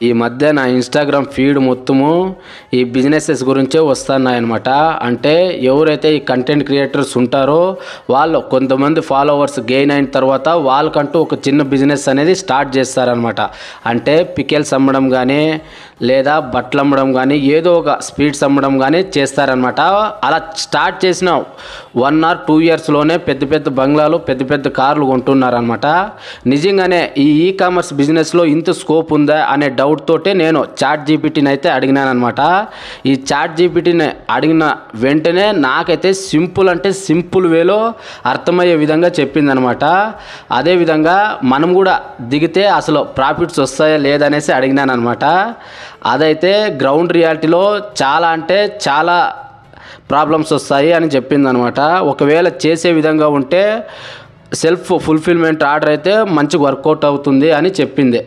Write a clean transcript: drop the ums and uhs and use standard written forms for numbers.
ఈ మధ్య నా ఇన్స్టాగ్రామ్ ఫీడ్ మొత్తము ఈ బిజినెసెస్ గురించే వస్తున్నాయన్నమాట. అంటే ఎవరైతే ఈ కంటెంట్ క్రియేటర్స్ ఉంటారో వాళ్ళు కొంతమంది ఫాలోవర్స్ గెయిన్ అయిన తర్వాత వాళ్ళకంటూ ఒక చిన్న బిజినెస్ అనేది స్టార్ట్ చేస్తారనమాట. అంటే పికెల్స్ అమ్మడం కానీ లేదా బట్టలు అమ్మడం కానీ ఏదో ఒక స్వీట్స్ అమ్మడం కానీ చేస్తారనమాట. అలా స్టార్ట్ చేసిన 1 or 2 ఇయర్స్లోనే పెద్ద పెద్ద బంగ్లాలు పెద్ద పెద్ద కార్లు కొంటున్నారనమాట. నిజంగానే ఈ కామర్స్ బిజినెస్లో ఇంత స్కోప్ ఉందా అనే డౌట్ తోటే నేను చాట్ జీపీటీని అయితే అడిగినాను అనమాట. ఈ చాట్ జీపీటీని అడిగిన వెంటనే నాకైతే సింపుల్ అంటే సింపుల్ వేలో అర్థమయ్యే విధంగా చెప్పిందనమాట. అదేవిధంగా మనం కూడా దిగితే అసలు ప్రాఫిట్స్ వస్తాయా లేదనేసి అడిగినాను అనమాట. అదైతే గ్రౌండ్ రియాలిటీలో చాలా అంటే చాలా ప్రాబ్లమ్స్ వస్తాయి అని చెప్పిందనమాట. ఒకవేళ చేసే విధంగా ఉంటే సెల్ఫ్ ఫుల్ఫిల్మెంట్ ఆర్డర్ అయితే మంచిగా వర్కౌట్ అవుతుంది అని చెప్పింది.